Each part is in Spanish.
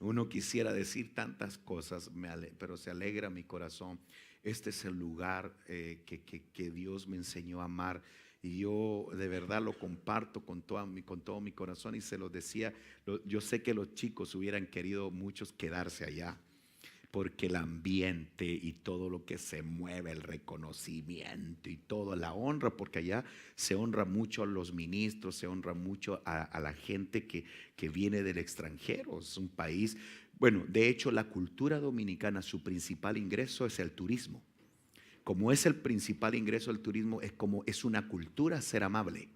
Uno quisiera decir tantas cosas, pero se alegra mi corazón. Este es el lugar que Dios me enseñó a amar. Y yo de verdad lo comparto con todo mi corazón. Y se lo decía, yo sé que los chicos hubieran querido muchos quedarse allá, porque el ambiente y todo lo que se mueve, el reconocimiento y toda la honra, porque allá se honra mucho a los ministros, se honra mucho a la gente que viene del extranjero. Es un país, bueno, de hecho la cultura dominicana, su principal ingreso es el turismo. Como es el principal ingreso del turismo, es una cultura ser amable.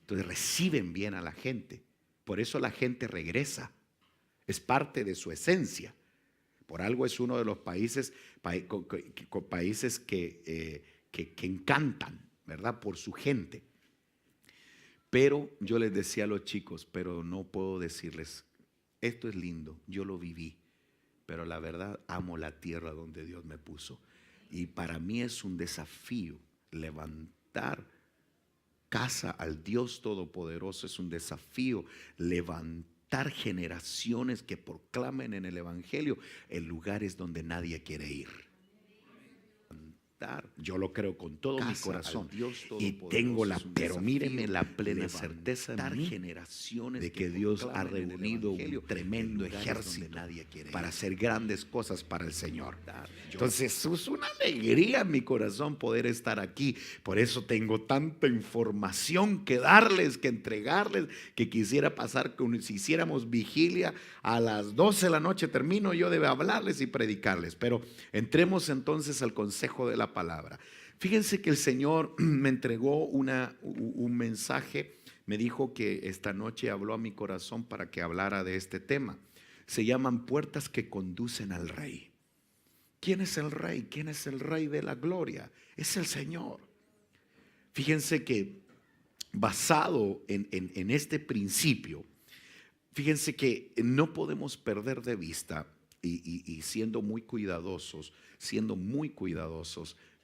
Entonces reciben bien a la gente, por eso la gente regresa, es parte de su esencia. Por algo es uno de los países que encantan, ¿verdad? Por su gente. Pero yo les decía a los chicos, pero no puedo decirles, esto es lindo, yo lo viví, pero la verdad amo la tierra donde Dios me puso. Y para mí es un desafío levantar casa al Dios Todopoderoso, es un desafío levantar generaciones que proclamen en el Evangelio en lugares donde nadie quiere ir. Yo lo creo con todo mi corazón y tengo pero míreme la plena certeza en mí de que Dios ha reunido un tremendo ejército para hacer grandes cosas para el Señor. Entonces es una alegría en mi corazón poder estar aquí. Por eso tengo tanta información que darles, que entregarles, que quisiera pasar, si hiciéramos vigilia a las 12 de la noche, termino yo de hablarles y predicarles. Pero entremos entonces al consejo de la palabra. Fíjense que el Señor me entregó un mensaje, me dijo que esta noche habló a mi corazón para que hablara de este tema. Se llaman puertas que conducen al Rey. ¿Quién es el Rey? ¿Quién es el Rey de la gloria? Es el Señor. Fíjense que basado en este principio, fíjense que no podemos perder de vista y siendo muy cuidadosos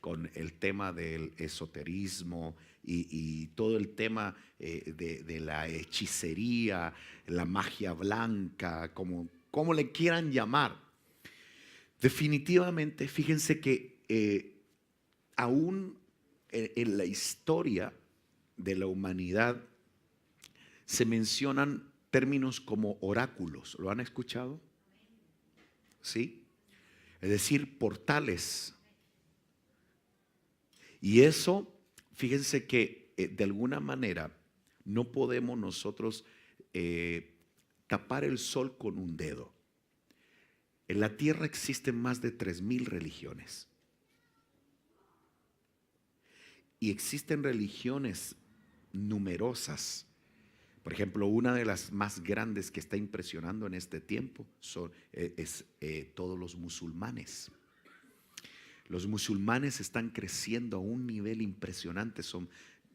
con el tema del esoterismo y todo el tema de la hechicería, la magia blanca, como le quieran llamar. Definitivamente, fíjense que aún en la historia de la humanidad se mencionan términos como oráculos. ¿Lo han escuchado? ¿Sí? Es decir, portales. Y eso, fíjense que de alguna manera no podemos nosotros tapar el sol con un dedo. En la tierra existen más de 3,000 religiones. Y existen religiones numerosas. Por ejemplo, una de las más grandes que está impresionando en este tiempo es todos los musulmanes. Los musulmanes están creciendo a un nivel impresionante.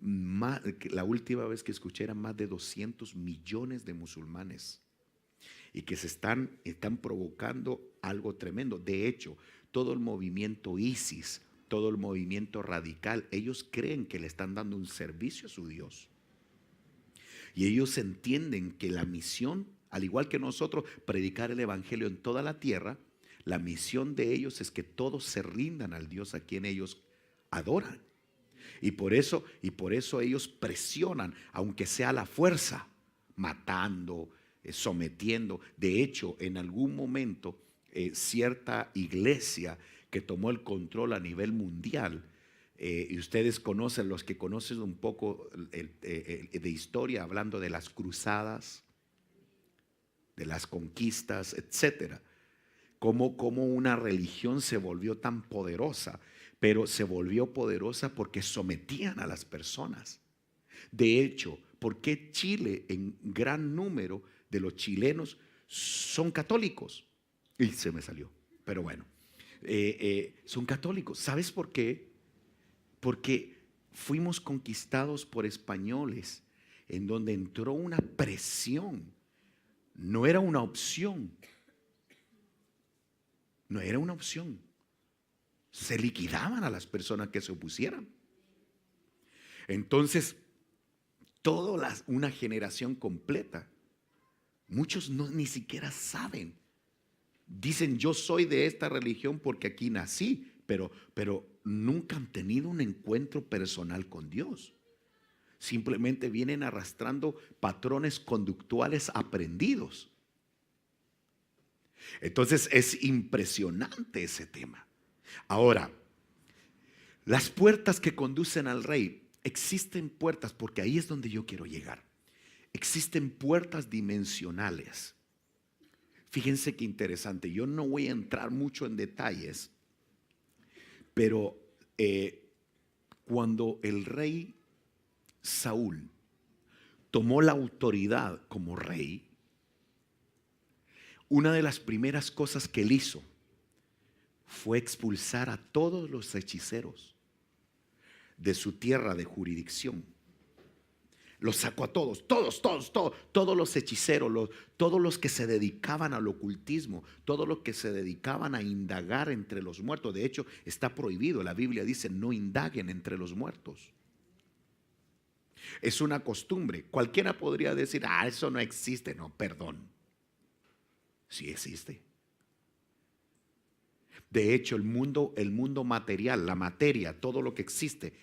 La última vez que escuché eran más de 200 millones de musulmanes y que están provocando algo tremendo. De hecho, todo el movimiento ISIS, todo el movimiento radical, ellos creen que le están dando un servicio a su Dios. Y ellos entienden que la misión, al igual que nosotros, predicar el evangelio en toda la tierra, la misión de ellos es que todos se rindan al Dios a quien ellos adoran. Y por eso ellos presionan, aunque sea a la fuerza, matando, sometiendo. De hecho, en algún momento, cierta iglesia que tomó el control a nivel mundial, y ustedes conocen, los que conocen un poco de historia, hablando de las cruzadas, de las conquistas, etcétera, como una religión se volvió tan poderosa, pero se volvió poderosa porque sometían a las personas. De hecho, ¿por qué Chile, en gran número de los chilenos son católicos? Y se me salió, pero bueno, son católicos. ¿Sabes por qué? Porque fuimos conquistados por españoles, en donde entró una presión. No era una opción. No era una opción. Se liquidaban a las personas que se opusieran. Entonces, una generación completa Muchos no, ni siquiera saben. Dicen, yo soy de esta religión porque aquí nací, pero nunca han tenido un encuentro personal con Dios. Simplemente vienen arrastrando patrones conductuales aprendidos. Entonces es impresionante ese tema. Ahora, las puertas que conducen al rey, existen puertas, porque ahí es donde yo quiero llegar. Existen puertas dimensionales. Fíjense qué interesante. Yo no voy a entrar mucho en detalles, pero cuando el rey Saúl tomó la autoridad como rey, una de las primeras cosas que él hizo fue expulsar a todos los hechiceros de su tierra de jurisdicción. Los sacó a todos, todos los hechiceros, todos los que se dedicaban al ocultismo, todos los que se dedicaban a indagar entre los muertos. De hecho, está prohibido. La Biblia dice, no indaguen entre los muertos. Es una costumbre. Cualquiera podría decir, eso no existe. No, perdón. Sí existe. De hecho, el mundo material, la materia, todo lo que existe,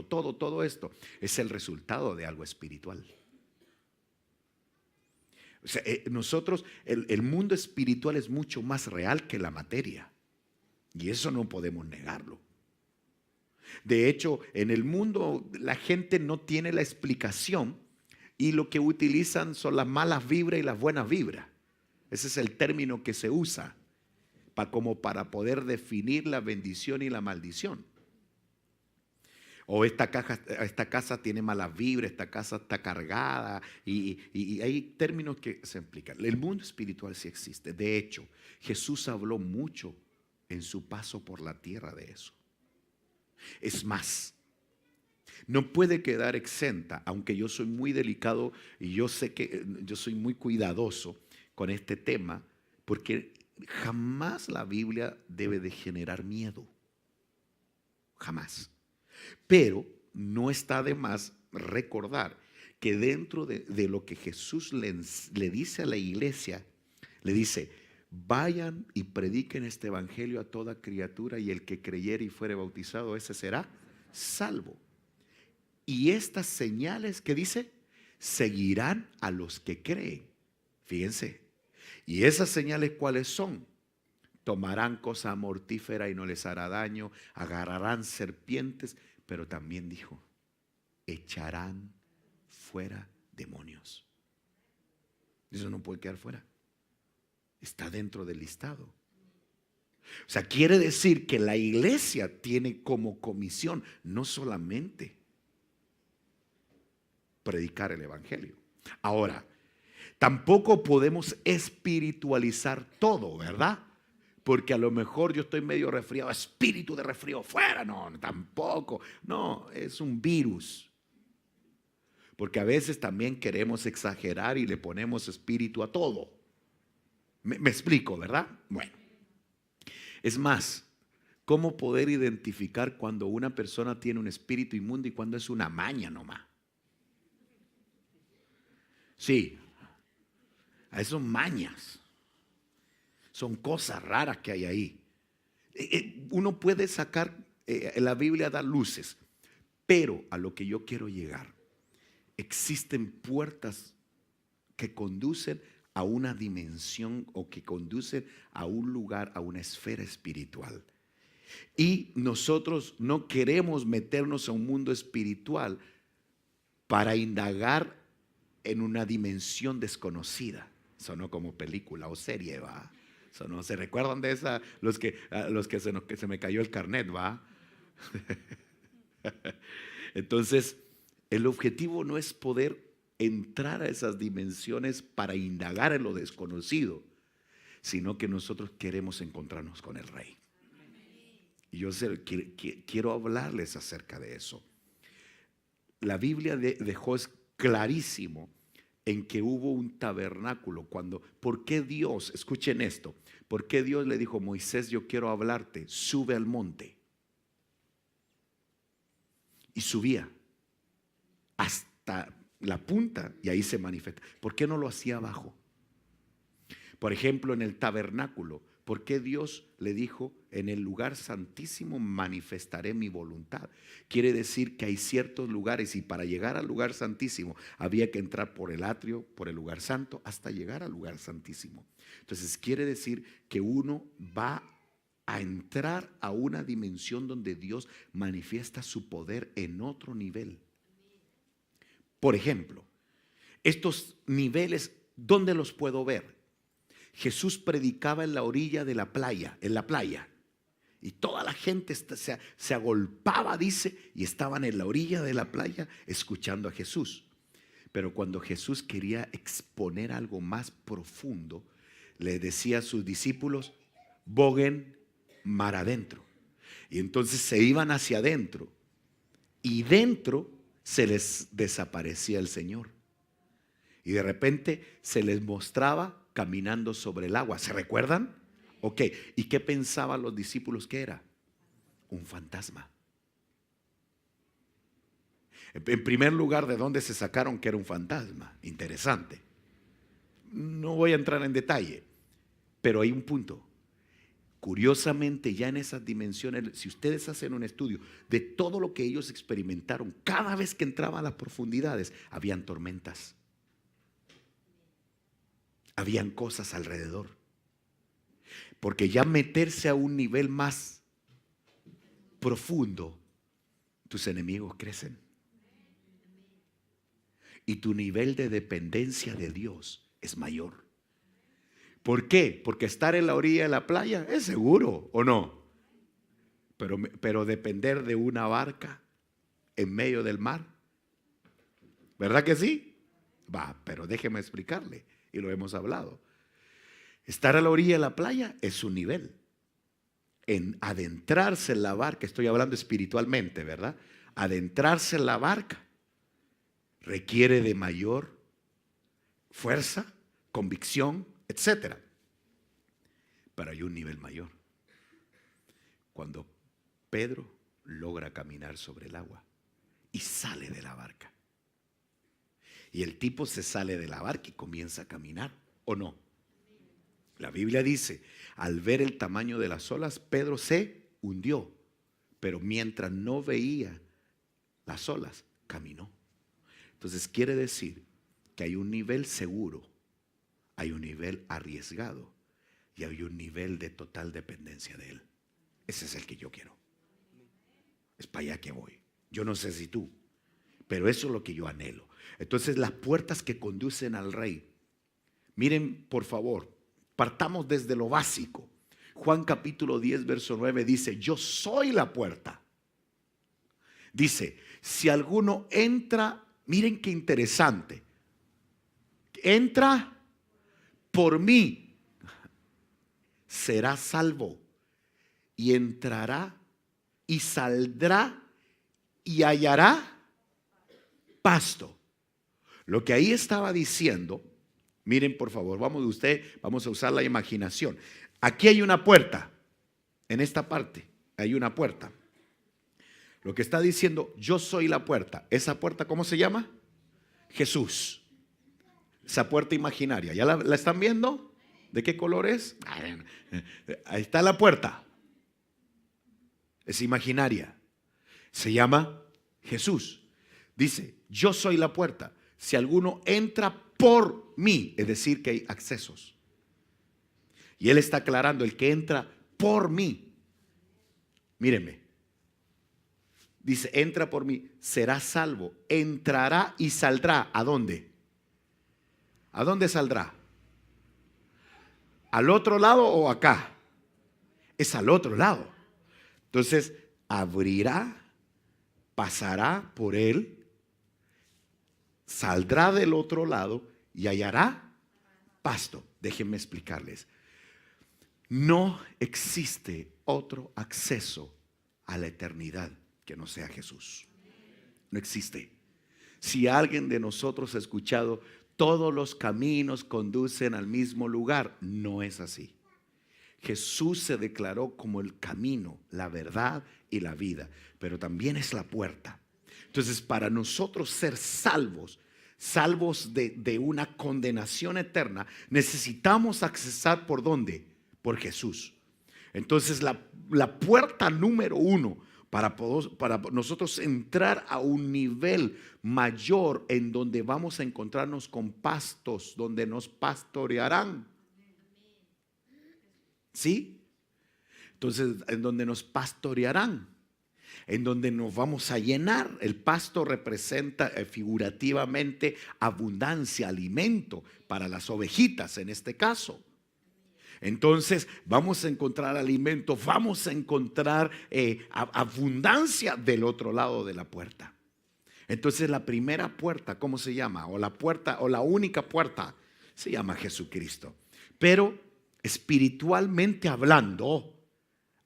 todo esto, es el resultado de algo espiritual. O sea, nosotros, el mundo espiritual es mucho más real que la materia. Y eso no podemos negarlo. De hecho, en el mundo la gente no tiene la explicación y lo que utilizan son las malas vibras y las buenas vibras. Ese es el término que se usa como para poder definir la bendición y la maldición. O esta casa tiene malas vibras, esta casa está cargada y hay términos que se implican. El mundo espiritual sí existe. De hecho, Jesús habló mucho en su paso por la tierra de eso. Es más, no puede quedar exenta, aunque yo soy muy delicado y yo sé que yo soy muy cuidadoso con este tema, porque jamás la Biblia debe de generar miedo. Jamás. Pero no está de más recordar que dentro de lo que Jesús le dice a la iglesia, le dice, vayan y prediquen este evangelio a toda criatura y el que creyere y fuere bautizado, ese será salvo. Y estas señales que dice, seguirán a los que creen. Fíjense. Y esas señales, ¿cuáles son? Tomarán cosa mortífera y no les hará daño, agarrarán serpientes, pero también dijo, echarán fuera demonios. Eso no puede quedar fuera. Está dentro del listado. O sea, quiere decir que la iglesia tiene como comisión no solamente predicar el evangelio. Ahora, tampoco podemos espiritualizar todo, ¿verdad? Porque a lo mejor yo estoy medio resfriado, espíritu de resfrío fuera, no, tampoco. No, es un virus. Porque a veces también queremos exagerar y le ponemos espíritu a todo. Me explico, ¿verdad? Bueno, es más, ¿cómo poder identificar cuando una persona tiene un espíritu inmundo y cuando es una maña nomás? Sí, a esos mañas. Son cosas raras que hay ahí. Uno puede sacar, la Biblia da luces, pero a lo que yo quiero llegar, existen puertas que conducen a una dimensión o que conducen a un lugar, a una esfera espiritual. Y nosotros no queremos meternos a un mundo espiritual para indagar en una dimensión desconocida. Sonó como película o serie, ¿va? ¿No se recuerdan de esa? Los que se me cayó el carnet, ¿va? Entonces, el objetivo no es poder entrar a esas dimensiones para indagar en lo desconocido, sino que nosotros queremos encontrarnos con el Rey. Y yo quiero hablarles acerca de eso. La Biblia dejó clarísimo en que hubo un tabernáculo. ¿Por qué Dios, escuchen esto, por qué Dios le dijo, Moisés, yo quiero hablarte, sube al monte? Y subía hasta la punta y ahí se manifiesta. ¿Por qué no lo hacía abajo? Por ejemplo, en el tabernáculo, ¿por qué Dios le dijo: en el lugar santísimo manifestaré mi voluntad? Quiere decir que hay ciertos lugares, y para llegar al lugar santísimo había que entrar por el atrio, por el lugar santo, hasta llegar al lugar santísimo. Entonces quiere decir que uno va a entrar a una dimensión donde Dios manifiesta su poder en otro nivel. Por ejemplo, estos niveles, ¿dónde los puedo ver? Jesús predicaba en la orilla de la playa, en la playa, y toda la gente se agolpaba, dice, y estaban en la orilla de la playa escuchando a Jesús. Pero cuando Jesús quería exponer algo más profundo, le decía a sus discípulos: boguen mar adentro. Y entonces se iban hacia adentro, y dentro se les desaparecía el Señor. Y de repente se les mostraba caminando sobre el agua. ¿Se recuerdan? Ok. ¿Y qué pensaban los discípulos que era? Un fantasma. En primer lugar, ¿de dónde se sacaron que era un fantasma? Interesante. No voy a entrar en detalle, pero hay un punto. Curiosamente, ya en esas dimensiones, si ustedes hacen un estudio de todo lo que ellos experimentaron, cada vez que entraban a las profundidades, habían tormentas. Habían cosas alrededor. Porque ya meterse a un nivel más profundo, tus enemigos crecen. Y tu nivel de dependencia de Dios es mayor. ¿Por qué? Porque estar en la orilla de la playa es seguro, ¿o no? Pero depender de una barca en medio del mar, ¿verdad que sí? Va, pero déjeme explicarle, y lo hemos hablado. Estar a la orilla de la playa es un nivel. En adentrarse en la barca, estoy hablando espiritualmente, ¿verdad? Adentrarse en la barca requiere de mayor fuerza, convicción, etcétera. Pero hay un nivel mayor. Cuando Pedro logra caminar sobre el agua y sale de la barca. Y el tipo se sale de la barca y comienza a caminar, ¿o no? La Biblia dice: al ver el tamaño de las olas, Pedro se hundió, pero mientras no veía las olas, caminó. Entonces quiere decir que hay un nivel seguro, hay un nivel arriesgado y hay un nivel de total dependencia de Él. Ese es el que yo quiero. Es para allá que voy. Yo no sé si tú, pero eso es lo que yo anhelo. Entonces, las puertas que conducen al Rey, miren por favor, partamos desde lo básico. Juan capítulo 10 verso 9 dice: yo soy la puerta. Dice: si alguno entra, miren qué interesante, entra por mí, será salvo, y entrará y saldrá y hallará pasto. Lo que ahí estaba diciendo, miren por favor, vamos a usar la imaginación. Aquí hay una puerta, en esta parte hay una puerta. Lo que está diciendo: yo soy la puerta. ¿Esa puerta cómo se llama? Jesús. Esa puerta imaginaria, ¿ya la están viendo? ¿De qué color es? Ahí está la puerta. Es imaginaria. Se llama Jesús. Dice: yo soy la puerta. Si alguno entra por mí, es decir, que hay accesos. Y él está aclarando: el que entra por mí, mírenme, dice: entra por mí, será salvo, entrará y saldrá. ¿A dónde? ¿A dónde saldrá? ¿Al otro lado o acá? Es al otro lado. Entonces, abrirá, pasará por él, saldrá del otro lado y hallará pasto. Déjenme explicarles. No existe otro acceso a la eternidad que no sea Jesús. No existe. Si alguien de nosotros ha escuchado: todos los caminos conducen al mismo lugar, no es así. Jesús se declaró como el camino, la verdad y la vida, pero también es la puerta. Entonces, para nosotros ser salvos, salvos de una condenación eterna, necesitamos accesar ¿por dónde? Por Jesús. Entonces la puerta número uno para nosotros entrar a un nivel mayor en donde vamos a encontrarnos con pastos, donde nos pastorearán. ¿Sí? Entonces, en donde nos pastorearán, en donde nos vamos a llenar. El pasto representa figurativamente abundancia, alimento para las ovejitas en este caso. Entonces vamos a encontrar alimento, vamos a encontrar abundancia del otro lado de la puerta. Entonces la primera puerta, ¿cómo se llama? O la puerta, o la única puerta, se llama Jesucristo. Pero espiritualmente hablando,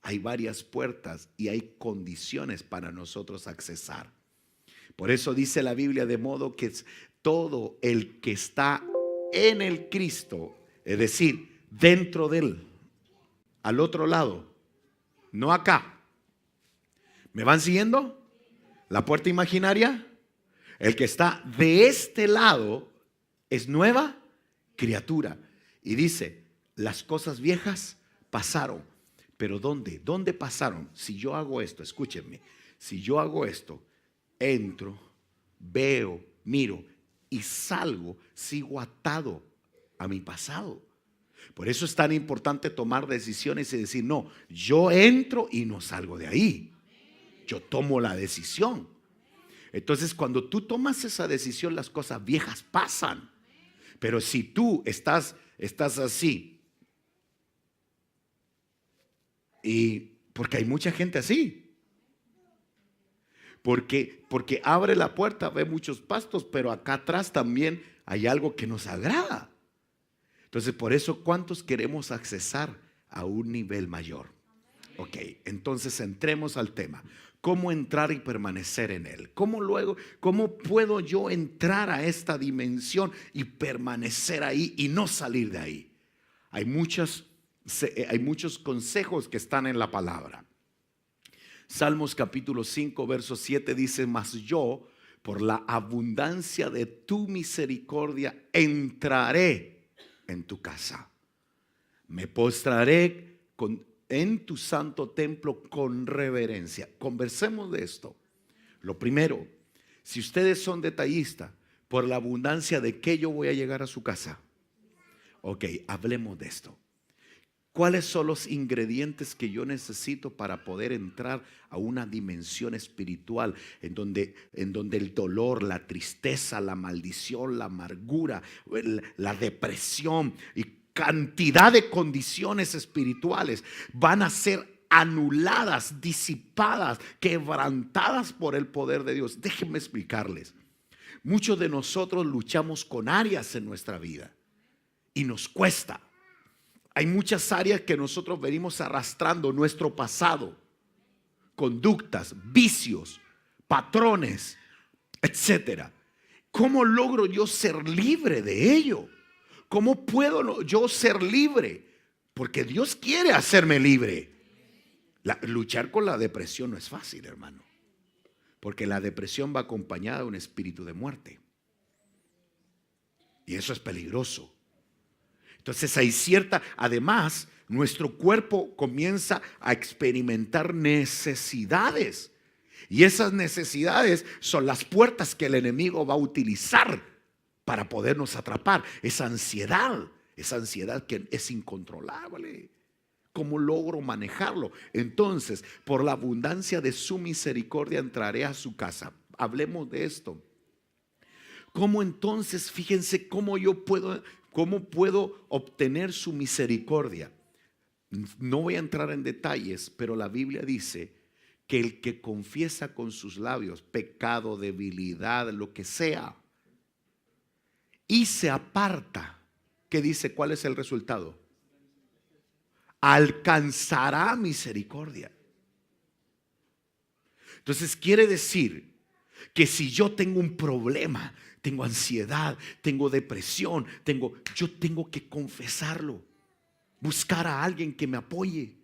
hay varias puertas y hay condiciones para nosotros accesar. Por eso dice la Biblia, de modo que todo el que está en el Cristo, es decir, dentro de él, al otro lado, no acá. ¿Me van siguiendo? La puerta imaginaria, el que está de este lado es nueva criatura. Y dice, las cosas viejas pasaron. Pero ¿dónde? ¿Dónde pasaron? Si yo hago esto, escúchenme, si yo hago esto, entro, veo, miro y salgo, sigo atado a mi pasado. Por eso es tan importante tomar decisiones y decir, no, yo entro y no salgo de ahí. Yo tomo la decisión. Entonces, cuando tú tomas esa decisión, las cosas viejas pasan. Pero si tú estás así, y porque hay mucha gente así, porque abre la puerta, ve muchos pastos, pero acá atrás también hay algo que nos agrada. Entonces, por eso, ¿cuántos queremos accesar a un nivel mayor? Ok, entonces entremos al tema. ¿Cómo entrar y permanecer en él? ¿Cómo puedo yo entrar a esta dimensión y permanecer ahí y no salir de ahí? Hay muchos consejos que están en la palabra. Salmos capítulo 5, verso 7 dice, mas yo, por la abundancia de tu misericordia, entraré en tu casa. Me postraré en tu santo templo con reverencia. Conversemos de esto. Lo primero, si ustedes son detallistas, por la abundancia de qué yo voy a llegar a su casa. Ok, hablemos de esto. ¿Cuáles son los ingredientes que yo necesito para poder entrar a una dimensión espiritual en donde el dolor, la tristeza, la maldición, la amargura, la depresión y cantidad de condiciones espirituales van a ser anuladas, disipadas, quebrantadas por el poder de Dios? Déjenme explicarles. Muchos de nosotros luchamos con áreas en nuestra vida y nos cuesta. Hay muchas áreas que nosotros venimos arrastrando, nuestro pasado, conductas, vicios, patrones, etcétera. ¿Cómo logro yo ser libre de ello? ¿Cómo puedo yo ser libre? Porque Dios quiere hacerme libre. Luchar con la depresión no es fácil, hermano, porque la depresión va acompañada de un espíritu de muerte. Y eso es peligroso. Entonces además, nuestro cuerpo comienza a experimentar necesidades. Y esas necesidades son las puertas que el enemigo va a utilizar para podernos atrapar. Esa ansiedad que es incontrolable. ¿Cómo logro manejarlo? Entonces, por la abundancia de su misericordia entraré a su casa. Hablemos de esto. ¿Cómo entonces, fíjense cómo puedo obtener su misericordia? No voy a entrar en detalles, pero la Biblia dice que el que confiesa con sus labios pecado, debilidad, lo que sea, y se aparta, ¿qué dice? ¿Cuál es el resultado? Alcanzará misericordia. Entonces quiere decir que si yo tengo un problema, tengo ansiedad, tengo depresión, yo tengo que confesarlo, buscar a alguien que me apoye.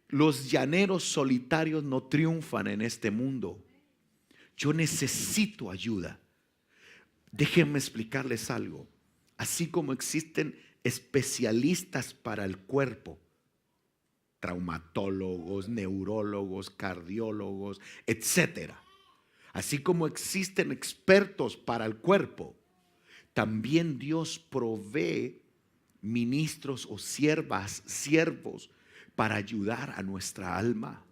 Los llaneros solitarios no triunfan en este mundo. Yo necesito ayuda. Déjenme explicarles algo. Así como existen especialistas para el cuerpo, traumatólogos, neurólogos, cardiólogos, etcétera. Así como existen expertos para el cuerpo, también Dios provee ministros o siervos para ayudar a nuestra alma.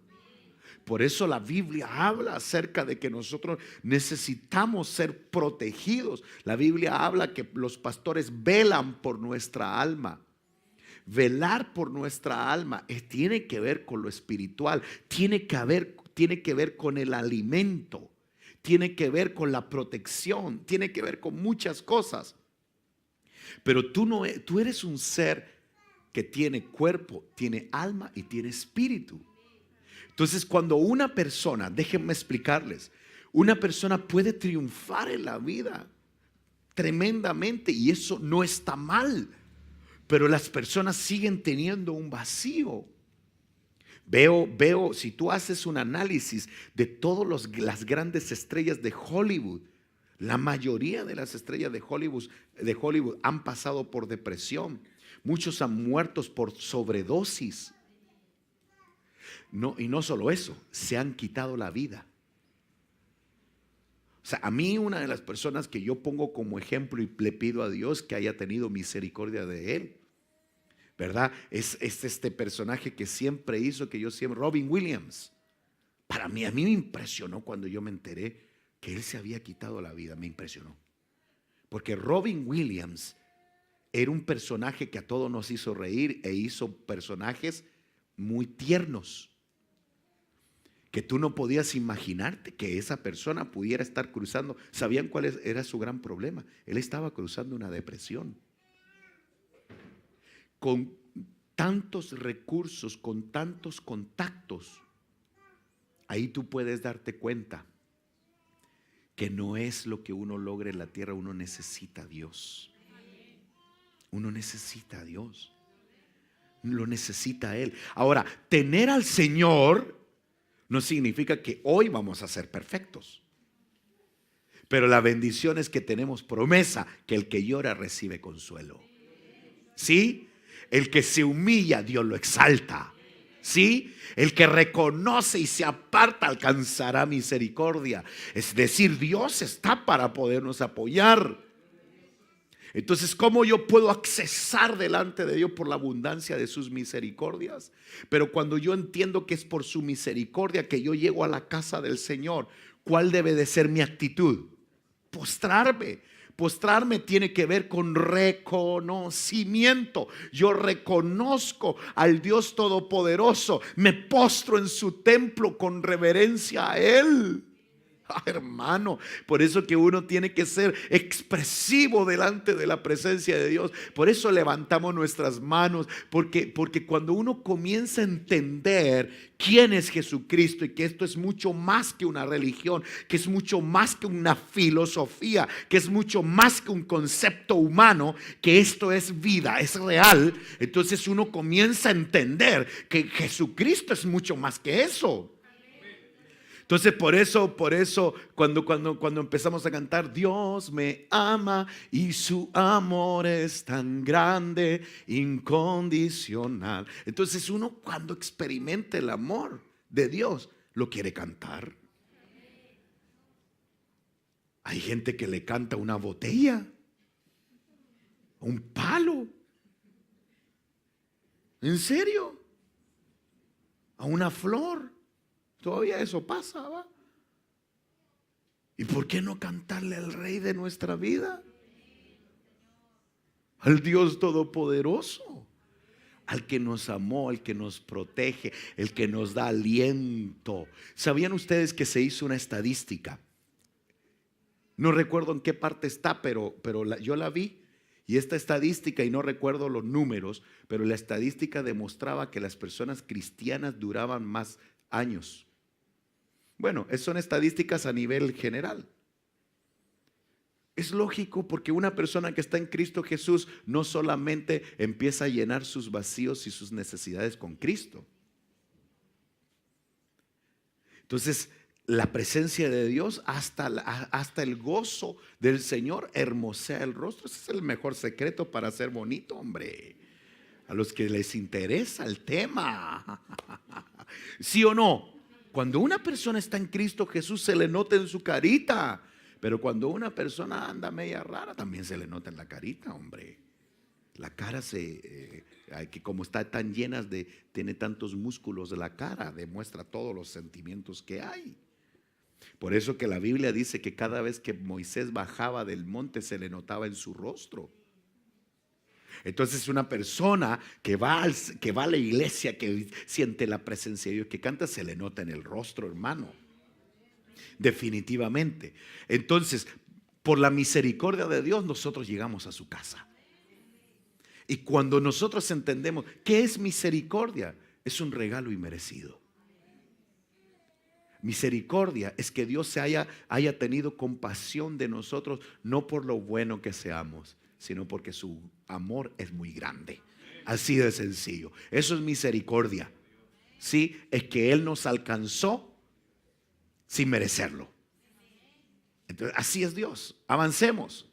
Por eso la Biblia habla acerca de que nosotros necesitamos ser protegidos. La Biblia habla que los pastores velan por nuestra alma. Velar por nuestra alma tiene que ver con lo espiritual, tiene que ver con el alimento, tiene que ver con la protección, tiene que ver con muchas cosas. Pero tú eres un ser que tiene cuerpo, tiene alma y tiene espíritu. Entonces, cuando una persona, déjenme explicarles, una persona puede triunfar en la vida tremendamente y eso no está mal, pero las personas siguen teniendo un vacío. Veo, si tú haces un análisis de todas las grandes estrellas de Hollywood, la mayoría de las estrellas de Hollywood han pasado por depresión. Muchos han muerto por sobredosis. No, y no solo eso, se han quitado la vida. O sea, a mí una de las personas que yo pongo como ejemplo y le pido a Dios que haya tenido misericordia de él, ¿verdad? Es este personaje que siempre hizo, Robin Williams. A mí me impresionó cuando yo me enteré que él se había quitado la vida, me impresionó. Porque Robin Williams era un personaje que a todos nos hizo reír e hizo personajes muy tiernos, que tú no podías imaginarte que esa persona pudiera estar cruzando. ¿Sabían cuál era su gran problema? Él estaba cruzando una depresión. Con tantos recursos, con tantos contactos, ahí tú puedes darte cuenta que no es lo que uno logre en la tierra, uno necesita a Dios. Uno necesita a Dios. Lo necesita a Él. Ahora, tener al Señor no significa que hoy vamos a ser perfectos. Pero la bendición es que tenemos promesa que el que llora recibe consuelo. ¿Sí? El que se humilla, Dios lo exalta. ¿Sí? El que reconoce y se aparta alcanzará misericordia. Es decir, Dios está para podernos apoyar. Entonces, ¿cómo yo puedo accesar delante de Dios? Por la abundancia de sus misericordias. Pero cuando yo entiendo que es por su misericordia que yo llego a la casa del Señor, ¿cuál debe de ser mi actitud? Postrarme. Postrarme tiene que ver con reconocimiento. Yo reconozco al Dios Todopoderoso. Me postro en su templo con reverencia a Él. Hermano, por eso que uno tiene que ser expresivo delante de la presencia de Dios. Por eso levantamos nuestras manos, porque cuando uno comienza a entender quién es Jesucristo y que esto es mucho más que una religión, que es mucho más que una filosofía, que es mucho más que un concepto humano, que esto es vida, es real, entonces uno comienza a entender que Jesucristo es mucho más que eso. Entonces por eso cuando empezamos a cantar, Dios me ama y su amor es tan grande, incondicional. Entonces uno cuando experimenta el amor de Dios, lo quiere cantar. Hay gente que le canta una botella, un palo. ¿En serio? A una flor. Todavía eso pasa, ¿va? ¿Y por qué no cantarle al Rey de nuestra vida? Al Dios Todopoderoso, al que nos amó, al que nos protege, el que nos da aliento. ¿Sabían ustedes que se hizo una estadística? No recuerdo en qué parte está, pero yo la vi. Y esta estadística, y no recuerdo los números, pero la estadística demostraba que las personas cristianas duraban más años. Bueno, son estadísticas a nivel general. Es lógico porque una persona que está en Cristo Jesús no solamente empieza a llenar sus vacíos y sus necesidades con Cristo. Entonces, la presencia de Dios, hasta el gozo del Señor hermosea el rostro. Ese es el mejor secreto para ser bonito, hombre. A los que les interesa el tema. ¿Sí o no? Cuando una persona está en Cristo Jesús se le nota en su carita. Pero cuando una persona anda media rara también se le nota en la carita, hombre. La cara que como está tan llena tiene tantos músculos de la cara, demuestra todos los sentimientos que hay. Por eso que la Biblia dice que cada vez que Moisés bajaba del monte se le notaba en su rostro. Entonces una persona que va a la iglesia, que siente la presencia de Dios, que canta, se le nota en el rostro, hermano. Definitivamente. Entonces, por la misericordia de Dios, nosotros llegamos a su casa. Y cuando nosotros entendemos qué es misericordia, es un regalo inmerecido. Misericordia es que Dios haya tenido compasión de nosotros, no por lo bueno que seamos, sino porque su amor es muy grande. Así de sencillo. Eso es misericordia. Sí, es que Él nos alcanzó sin merecerlo. Entonces, así es Dios. Avancemos.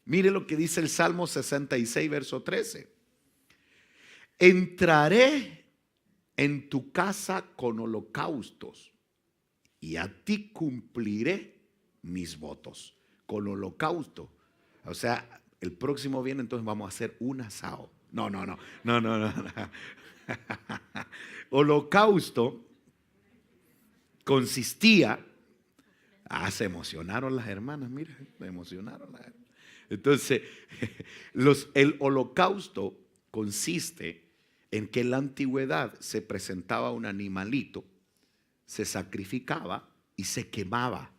Mire lo que dice el Salmo 66, verso 13. Entraré en tu casa con holocaustos y a ti cumpliré mis votos. Con holocausto. O sea, el próximo viernes entonces vamos a hacer un asado. No. Holocausto consistía, se emocionaron las hermanas, mira, se emocionaron las hermanas. Entonces, el holocausto consiste en que en la antigüedad se presentaba un animalito, se sacrificaba y se quemaba.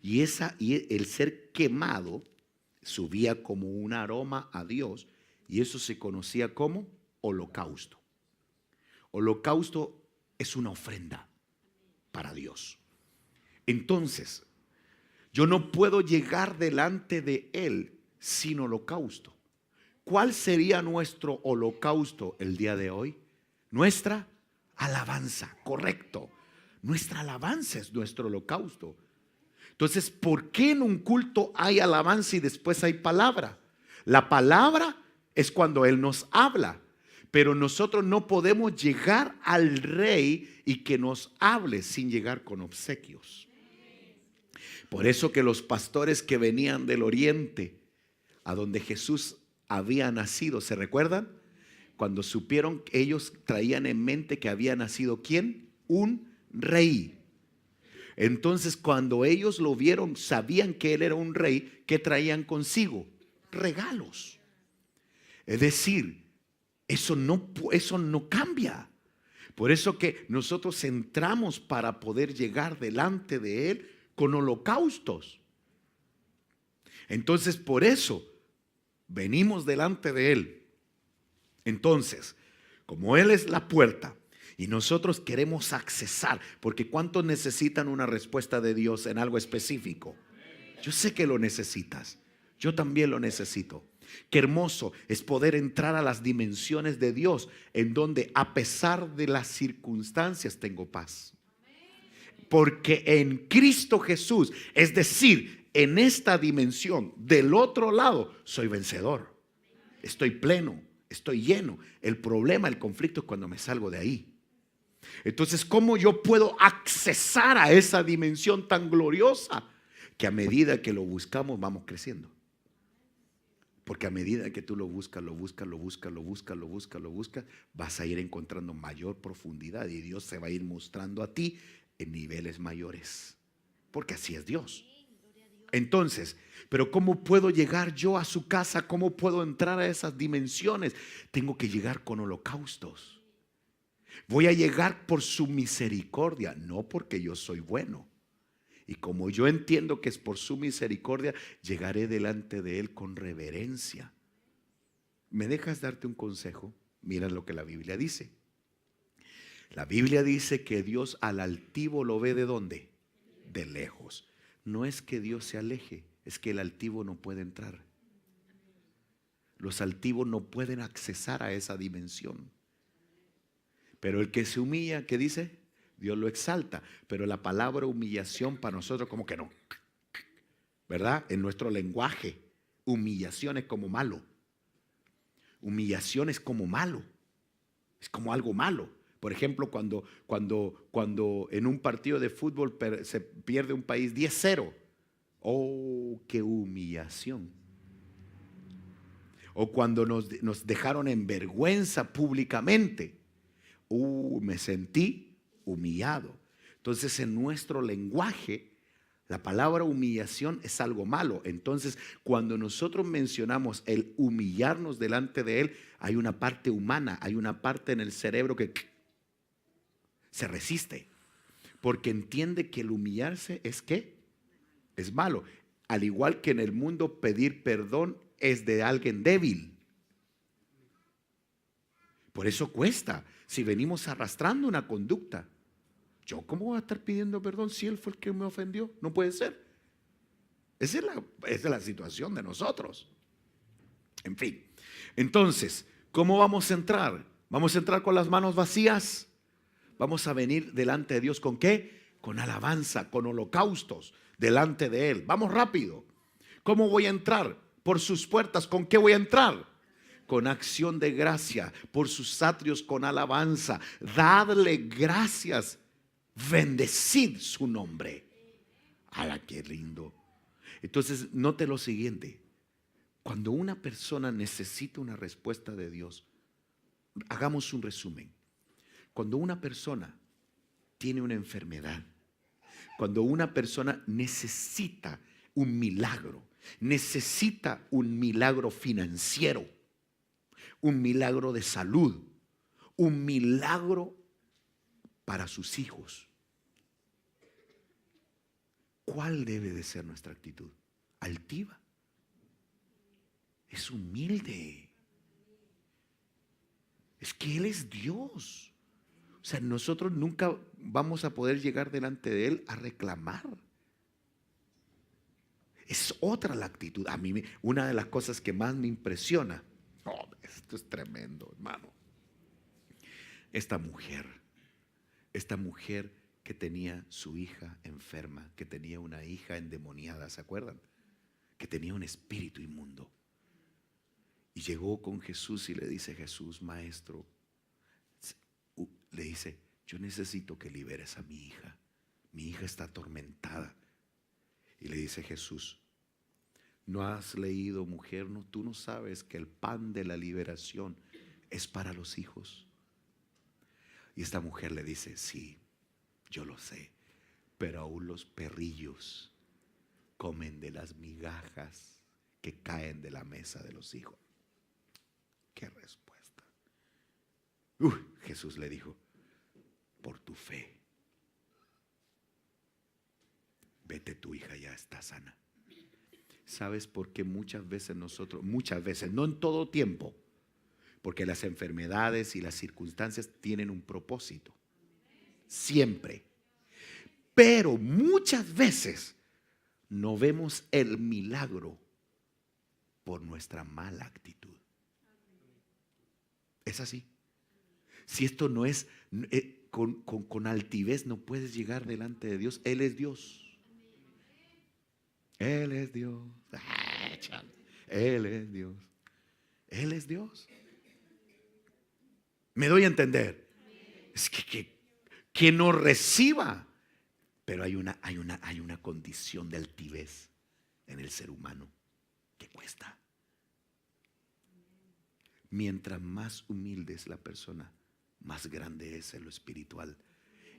Y el ser quemado subía como un aroma a Dios, y eso se conocía como holocausto. Holocausto es una ofrenda para Dios. Entonces, yo no puedo llegar delante de Él sin holocausto. ¿Cuál sería nuestro holocausto el día de hoy? Nuestra alabanza, correcto. Nuestra alabanza es nuestro holocausto. Entonces, ¿por qué en un culto hay alabanza y después hay palabra? La palabra es cuando Él nos habla, pero nosotros no podemos llegar al Rey y que nos hable sin llegar con obsequios. Por eso que los pastores que venían del oriente, a donde Jesús había nacido, ¿se recuerdan? Cuando supieron, ellos traían en mente que había nacido ¿quién? Un rey. Entonces, cuando ellos lo vieron, sabían que él era un rey. ¿Qué traían consigo? Regalos. Es decir, eso no cambia. Por eso que nosotros entramos para poder llegar delante de Él con holocaustos. Entonces, por eso venimos delante de Él. Entonces, como Él es la puerta y nosotros queremos accesar, porque ¿cuántos necesitan una respuesta de Dios en algo específico? Yo sé que lo necesitas. Yo también lo necesito. Qué hermoso es poder entrar a las dimensiones de Dios, en donde a pesar de las circunstancias tengo paz. Porque en Cristo Jesús, es decir, en esta dimensión, del otro lado, soy vencedor. Estoy pleno, estoy lleno. El problema, el conflicto es cuando me salgo de ahí. Entonces, ¿cómo yo puedo accesar a esa dimensión tan gloriosa? Que a medida que lo buscamos vamos creciendo. Porque a medida que tú lo buscas, vas a ir encontrando mayor profundidad y Dios se va a ir mostrando a ti en niveles mayores. Porque así es Dios. Entonces, pero ¿cómo puedo llegar yo a su casa? ¿Cómo puedo entrar a esas dimensiones? Tengo que llegar con holocaustos. Voy a llegar por su misericordia, no porque yo soy bueno. Y como yo entiendo que es por su misericordia, llegaré delante de Él con reverencia. ¿Me dejas darte un consejo? Mira lo que la Biblia dice. La Biblia dice que Dios al altivo lo ve ¿de dónde? De lejos. No es que Dios se aleje, es que el altivo no puede entrar. Los altivos no pueden accesar a esa dimensión. Pero el que se humilla, ¿qué dice? Dios lo exalta. Pero la palabra humillación para nosotros como que no, ¿verdad? En nuestro lenguaje, humillación es como malo. Humillación es como malo. Es como algo malo. Por ejemplo, cuando en un partido de fútbol se pierde un país 10-0. ¡Oh, qué humillación! O cuando nos dejaron en vergüenza públicamente. Me sentí humillado. Entonces, en nuestro lenguaje, la palabra humillación es algo malo. Entonces, cuando nosotros mencionamos el humillarnos delante de Él, hay una parte humana, hay una parte en el cerebro que se resiste. Porque entiende que el humillarse es ¿qué? Es malo. Al igual que en el mundo pedir perdón es de alguien débil. Por eso cuesta. Si venimos arrastrando una conducta, ¿yo cómo voy a estar pidiendo perdón si él fue el que me ofendió? No puede ser. Esa es la situación de nosotros. En fin. Entonces, ¿cómo vamos a entrar? ¿Vamos a entrar con las manos vacías? Vamos a venir delante de Dios ¿con qué? Con alabanza, con holocaustos delante de Él. Vamos rápido. ¿Cómo voy a entrar? Por sus puertas. ¿Con qué voy a entrar? Con acción de gracia. Por sus atrios con alabanza. Dadle gracias. Bendecid su nombre. ¡Hala, qué lindo! Entonces, note lo siguiente. Cuando una persona necesita una respuesta de Dios, hagamos un resumen. Cuando una persona tiene una enfermedad, cuando una persona necesita un milagro financiero, un milagro de salud, un milagro para sus hijos, ¿cuál debe de ser nuestra actitud? Altiva. Es humilde. Es que Él es Dios. O sea, nosotros nunca vamos a poder llegar delante de Él a reclamar. Es otra la actitud. A mí, una de las cosas que más me impresiona, esto es tremendo, hermano. Esta mujer que tenía su hija enferma, que tenía una hija endemoniada, ¿se acuerdan? Que tenía un espíritu inmundo. Y llegó con Jesús y le dice: Jesús, maestro, le dice: yo necesito que liberes a mi hija está atormentada. Y le dice Jesús: ¿no has leído, mujer? No, tú no sabes que el pan de la liberación es para los hijos. Y esta mujer le dice: sí, yo lo sé, pero aún los perrillos comen de las migajas que caen de la mesa de los hijos. ¿Qué respuesta? Jesús le dijo: por tu fe, vete, tu hija ya está sana. ¿Sabes por qué muchas veces, no en todo tiempo? Porque las enfermedades y las circunstancias tienen un propósito. Siempre. Pero muchas veces no vemos el milagro por nuestra mala actitud. Es así. Si esto no es con altivez, no puedes llegar delante de Dios. Él es Dios. Él es Dios. Él es Dios. Él es Dios. ¿Me doy a entender? Es que no reciba. Pero hay una condición de altivez en el ser humano que cuesta. Mientras más humilde es la persona, más grande es en lo espiritual.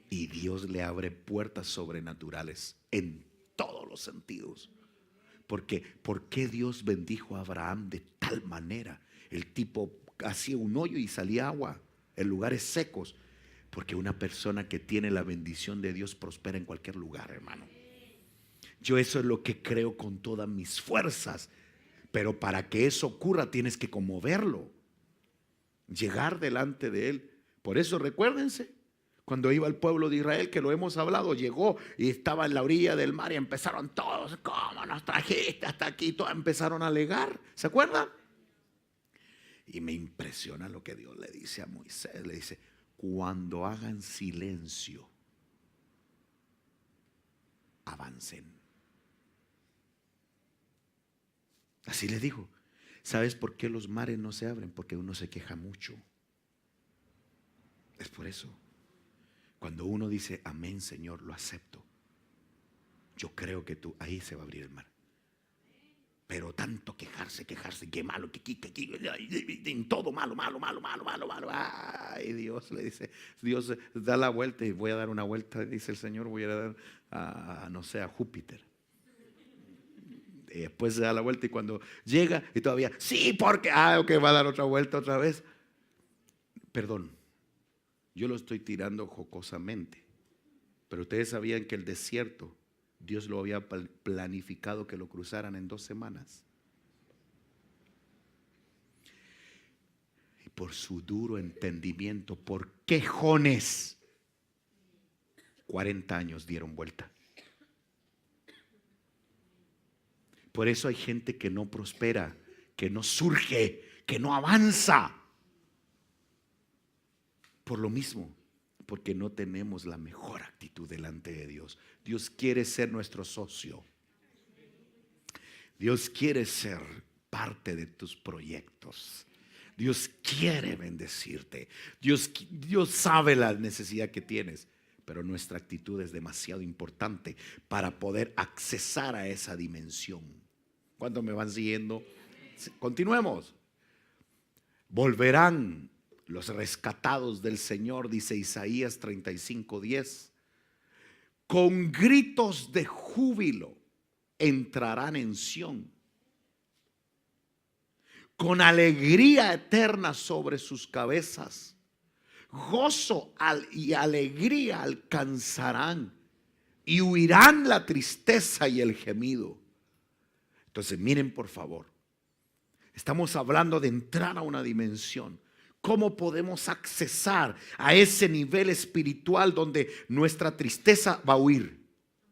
Y Dios le abre puertas sobrenaturales en todos los sentidos. Porque ¿por qué Dios bendijo a Abraham de tal manera? El tipo hacía un hoyo y salía agua en lugares secos. Porque una persona que tiene la bendición de Dios prospera en cualquier lugar, hermano. Yo eso es lo que creo con todas mis fuerzas. Pero para que eso ocurra tienes que conmoverlo. Llegar delante de Él. Por eso recuérdense, cuando iba el pueblo de Israel, que lo hemos hablado, llegó y estaba en la orilla del mar y empezaron todos: ¿cómo nos trajiste hasta aquí? Todos empezaron a alegar, ¿se acuerdan? Y me impresiona lo que Dios le dice a Moisés. Le dice: cuando hagan silencio, avancen. Así le digo. ¿Sabes por qué los mares no se abren? Porque uno se queja mucho. Es por eso. Cuando uno dice amén, Señor, lo acepto, yo creo que ahí se va a abrir el mar. Pero tanto quejarse, qué malo, que en todo malo. Ay, Dios le dice, Dios da la vuelta y voy a dar una vuelta, dice el Señor, voy a dar no sé, a Júpiter. Y después se da la vuelta y cuando llega y todavía, sí, porque, ok, va a dar otra vuelta otra vez. Perdón, yo lo estoy tirando jocosamente, pero ustedes sabían que el desierto Dios lo había planificado que lo cruzaran en 2 semanas. Y por su duro entendimiento, por quejones, 40 años dieron vuelta. Por eso hay gente que no prospera, que no surge, que no avanza. Por lo mismo, porque no tenemos la mejor actitud delante de Dios. Dios quiere ser nuestro socio. Dios quiere ser parte de tus proyectos. Dios quiere bendecirte. Dios sabe la necesidad que tienes, pero nuestra actitud es demasiado importante para poder accesar a esa dimensión. ¿Cuántos me van siguiendo? Continuemos. Volverán los rescatados del Señor, dice Isaías 35:10. Con gritos de júbilo entrarán en Sión. Con alegría eterna sobre sus cabezas. Gozo y alegría alcanzarán y huirán la tristeza y el gemido. Entonces miren por favor, estamos hablando de entrar a una dimensión. ¿Cómo podemos accesar a ese nivel espiritual donde nuestra tristeza va a huir?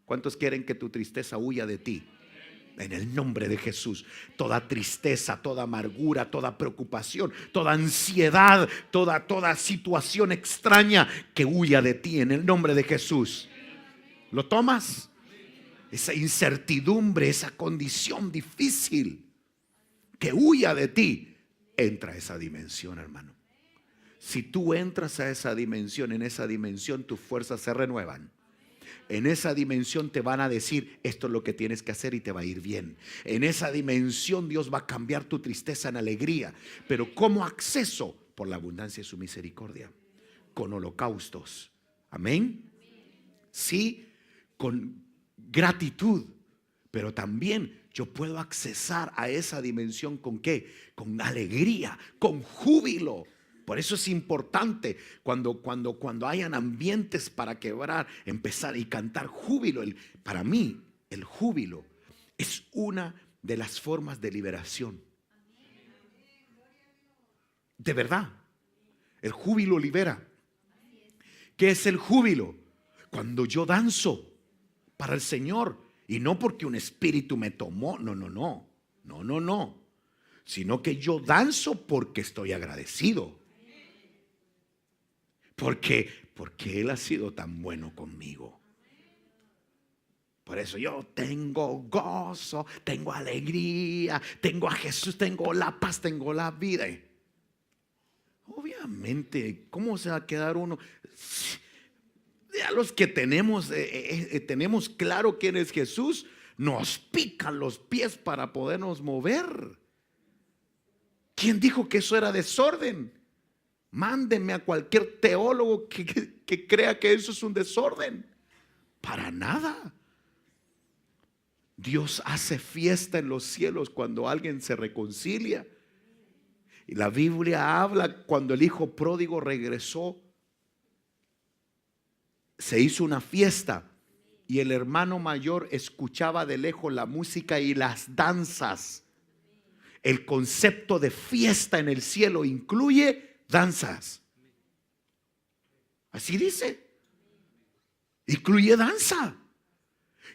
¿Cuántos quieren que tu tristeza huya de ti? En el nombre de Jesús. Toda tristeza, toda amargura, toda preocupación, toda ansiedad, toda situación extraña que huya de ti en el nombre de Jesús. ¿Lo tomas? Esa incertidumbre, esa condición difícil que huya de ti, entra a esa dimensión, hermano. Si tú entras a esa dimensión, en esa dimensión tus fuerzas se renuevan. En esa dimensión te van a decir, esto es lo que tienes que hacer y te va a ir bien. En esa dimensión Dios va a cambiar tu tristeza en alegría. Pero ¿cómo acceso? Por la abundancia de su misericordia. Con holocaustos. Amén. Sí, con gratitud. Pero también yo puedo accesar a esa dimensión ¿con qué? Con alegría, con júbilo. Por eso es importante cuando hayan ambientes para quebrar, empezar y cantar júbilo. Para mí, el júbilo es una de las formas de liberación. De verdad, el júbilo libera. ¿Qué es el júbilo? Cuando yo danzo para el Señor y no porque un espíritu me tomó, no, sino que yo danzo porque estoy agradecido. Porque Él ha sido tan bueno conmigo. Por eso yo tengo gozo, tengo alegría, tengo a Jesús, tengo la paz, tengo la vida. Obviamente, ¿cómo se va a quedar uno? A los que tenemos claro quién es Jesús, nos pican los pies para podernos mover. ¿Quién dijo que eso era desorden? Mándenme a cualquier teólogo que crea que eso es un desorden. Para nada. Dios hace fiesta en los cielos cuando alguien se reconcilia. Y la Biblia habla cuando el hijo pródigo regresó. Se hizo una fiesta y el hermano mayor escuchaba de lejos la música y las danzas. El concepto de fiesta en el cielo incluye danzas. Así dice. Incluye danza.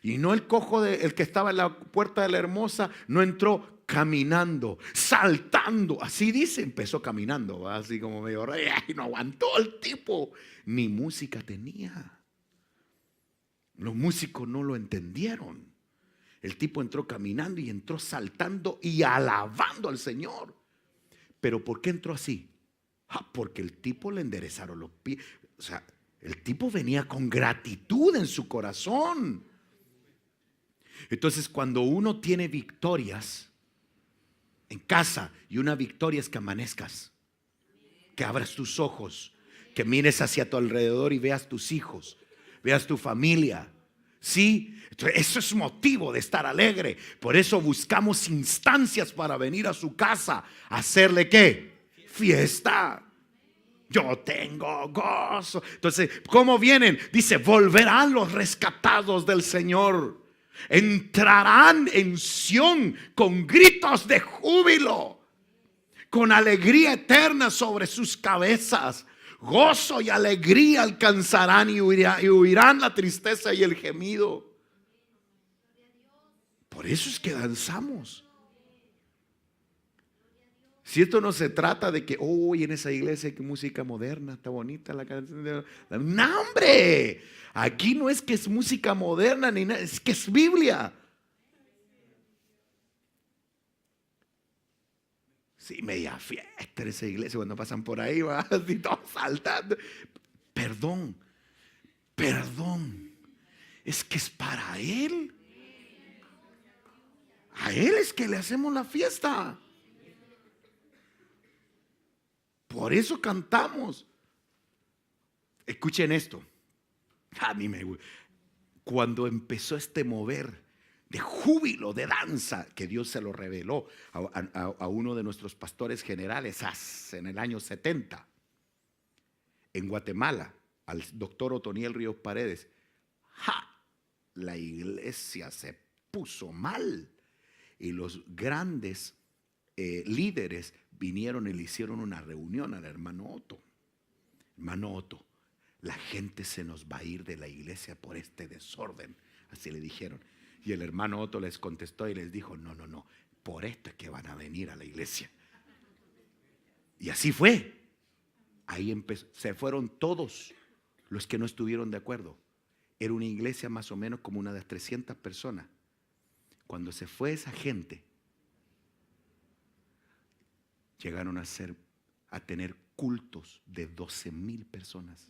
Y no el cojo el que estaba en la puerta de la hermosa no entró caminando, saltando. Así dice, empezó caminando, así como medio rey, y no aguantó el tipo. Ni música tenía. Los músicos no lo entendieron. El tipo entró caminando y entró saltando y alabando al Señor. ¿Pero por qué entró así? Porque el tipo le enderezaron los pies. O sea, el tipo venía con gratitud en su corazón. Entonces, cuando uno tiene victorias en casa, y una victoria es que amanezcas, que abras tus ojos, que mires hacia tu alrededor y veas tus hijos, veas tu familia. Sí, eso es motivo de estar alegre. Por eso buscamos instancias para venir a su casa a hacerle ¿qué? Fiesta. Yo tengo gozo. Entonces, ¿cómo vienen? Dice, volverán los rescatados del Señor. Entrarán en Sión con gritos de júbilo, con alegría eterna sobre sus cabezas. Gozo y alegría alcanzarán y huirán la tristeza y el gemido. Por eso es que danzamos. Si esto no se trata de que, en esa iglesia hay música moderna, está bonita la canción. No, hombre, aquí no es que es música moderna ni nada, es que es Biblia. Sí, media fiesta en esa iglesia cuando pasan por ahí, va así todos saltando. Perdón, es que es para Él. A Él es que le hacemos la fiesta. Por eso cantamos. Escuchen esto. A mí me gusta. Cuando empezó este mover de júbilo, de danza, que Dios se lo reveló a uno de nuestros pastores generales en el año 70, en Guatemala, al doctor Otoniel Ríos Paredes. La iglesia se puso mal y los grandes líderes vinieron y le hicieron una reunión al hermano Otto. Hermano Otto, la gente se nos va a ir de la iglesia por este desorden, así le dijeron. Y el hermano Otto les contestó y les dijo, no, por esto es que van a venir a la iglesia. Y así fue. Ahí empezó, se fueron todos los que no estuvieron de acuerdo. Era una iglesia más o menos como una de 300 personas. Cuando se fue esa gente, llegaron a tener cultos de 12,000 personas.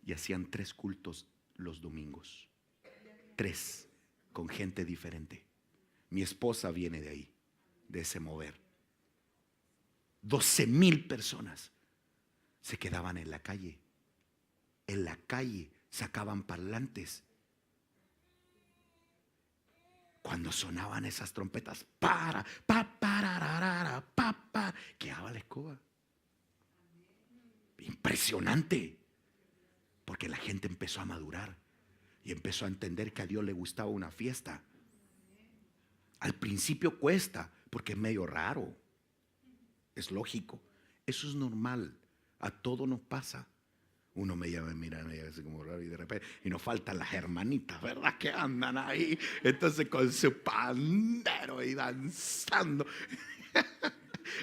Y hacían 3 cultos los domingos. 3 con gente diferente. Mi esposa viene de ahí, de ese mover. 12,000 personas se quedaban en la calle. En la calle sacaban parlantes. Cuando sonaban esas trompetas, quedaba la escoba. Impresionante. Porque la gente empezó a madurar y empezó a entender que a Dios le gustaba una fiesta. Al principio cuesta porque es medio raro. Es lógico. Eso es normal. A todo nos pasa. Uno me mira así como raro y de repente, y nos faltan las hermanitas, ¿verdad? Que andan ahí, entonces con su pandero y danzando.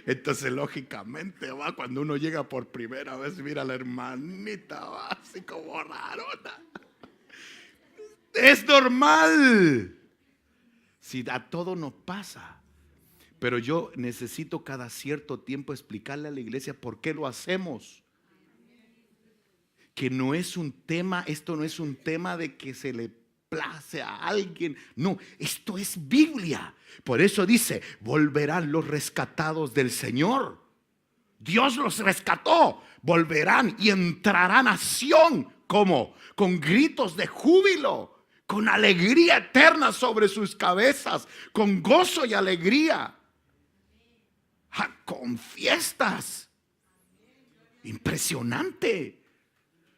Entonces lógicamente va, cuando uno llega por primera vez, mira a la hermanita, va así como rarona. Es normal. Si a todo nos pasa. Pero yo necesito cada cierto tiempo explicarle a la iglesia por qué lo hacemos. Que no es un tema, esto no es un tema de que se le place a alguien. No, esto es Biblia. Por eso dice, volverán los rescatados del Señor. Dios los rescató. Volverán y entrarán a Sión. ¿Cómo? Con gritos de júbilo, con alegría eterna sobre sus cabezas, con gozo y alegría, con fiestas. Impresionante.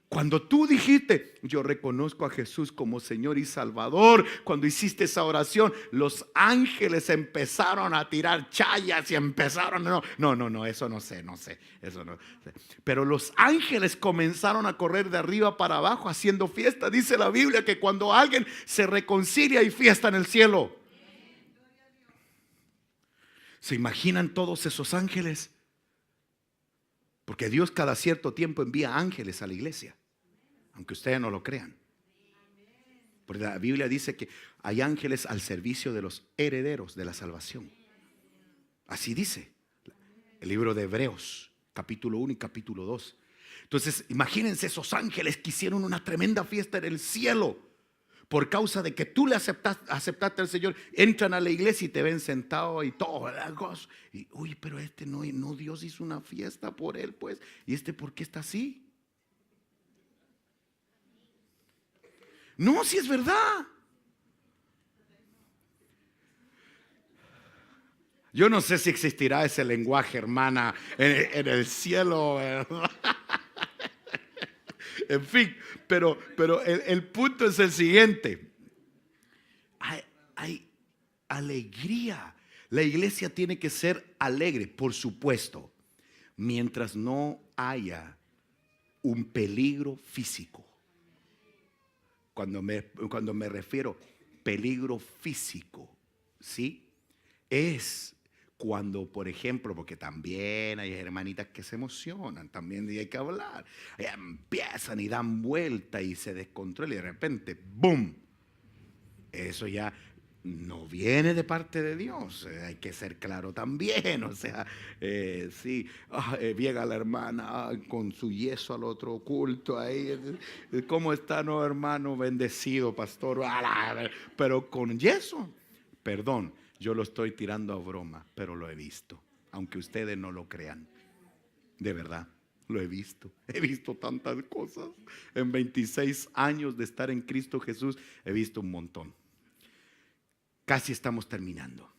Cuando tú dijiste, yo reconozco a Jesús como Señor y Salvador, cuando hiciste esa oración, los ángeles empezaron a tirar chayas y empezaron, no, eso no sé, eso no sé. Pero los ángeles comenzaron a correr de arriba para abajo haciendo fiesta. Dice la Biblia que cuando alguien se reconcilia hay fiesta en el cielo. ¿Se imaginan todos esos ángeles? Porque Dios cada cierto tiempo envía ángeles a la iglesia, aunque ustedes no lo crean. Porque la Biblia dice que hay ángeles al servicio de los herederos de la salvación. Así dice el libro de Hebreos, capítulo 1 y capítulo 2. Entonces, imagínense esos ángeles que hicieron una tremenda fiesta en el cielo por causa de que tú le aceptaste al Señor. Entran a la iglesia y te ven sentado y todo, ¿verdad? Y, uy, pero no, Dios hizo una fiesta por él, pues. ¿Y por qué está así? No, si es verdad. Yo no sé si existirá ese lenguaje, hermana, en el cielo, ¿verdad? En fin, pero el punto es el siguiente. Hay alegría. La iglesia tiene que ser alegre, por supuesto, mientras no haya un peligro físico. Cuando me refiero peligro físico, ¿sí? Es cuando, por ejemplo, porque también hay hermanitas que se emocionan, también hay que hablar, empiezan y dan vuelta y se descontrolan y de repente, ¡boom! Eso ya no viene de parte de Dios, hay que ser claro también, o sea, sí, llega la hermana con su yeso al otro culto ahí, ¿cómo está, no, hermano? Bendecido, pastor, pero con yeso, perdón. Yo lo estoy tirando a broma, pero lo he visto. Aunque ustedes no lo crean. De verdad, lo he visto. He visto tantas cosas. En 26 años de estar en Cristo Jesús, he visto un montón. Casi estamos terminando.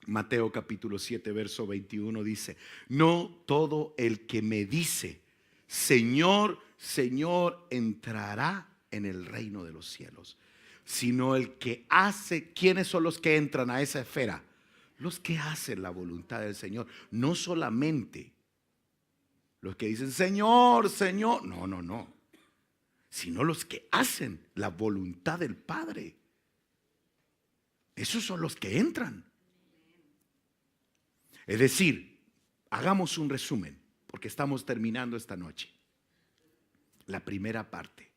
Mateo capítulo 7, verso 21 dice: no todo el que me dice, Señor, Señor, entrará en el reino de los cielos, sino el que hace. ¿Quiénes son los que entran a esa esfera? Los que hacen la voluntad del Señor. No solamente los que dicen Señor, Señor, no, sino los que hacen la voluntad del Padre. Esos son los que entran. Es decir, hagamos un resumen, porque estamos terminando esta noche. La primera parte.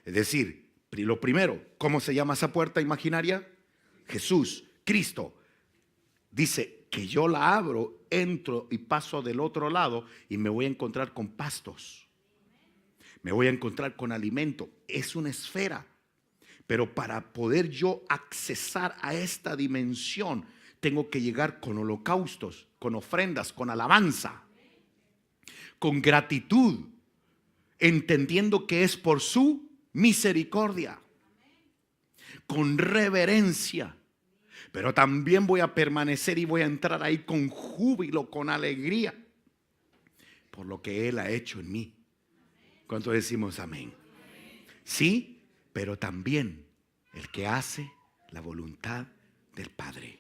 Es decir, lo primero, ¿cómo se llama esa puerta imaginaria? Jesús, Cristo. Dice que yo la abro, entro y paso del otro lado y me voy a encontrar con pastos. Me voy a encontrar con alimento. Es una esfera. Pero para poder yo accesar a esta dimensión, tengo que llegar con holocaustos, con ofrendas, con alabanza, con gratitud, entendiendo que es por su misericordia, con reverencia. Pero también voy a permanecer y voy a entrar ahí con júbilo, con alegría, por lo que Él ha hecho en mí. ¿Cuánto decimos amén? Sí, pero también el que hace la voluntad del Padre.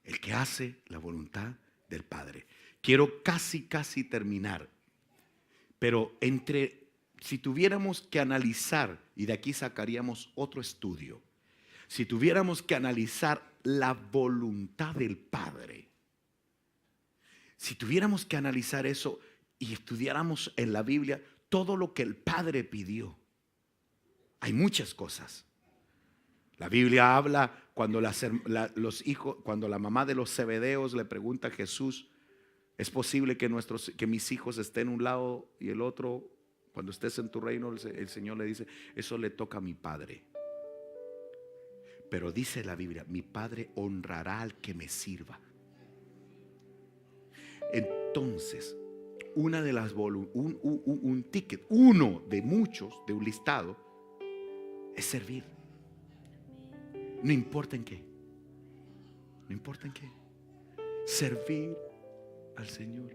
El que hace la voluntad del Padre. Quiero casi terminar, pero si tuviéramos que analizar, y de aquí sacaríamos otro estudio, si tuviéramos que analizar la voluntad del Padre, si tuviéramos que analizar eso y estudiáramos en la Biblia todo lo que el Padre pidió, hay muchas cosas. La Biblia habla cuando cuando la mamá de los Zebedeos le pregunta a Jesús: ¿es posible que mis hijos estén un lado y el otro? Cuando estés en tu reino, el Señor le dice: eso le toca a mi Padre. Pero dice la Biblia: mi Padre honrará al que me sirva. Entonces, un ticket, uno de muchos, de un listado, es servir. No importa en qué. No importa en qué. Servir al Señor.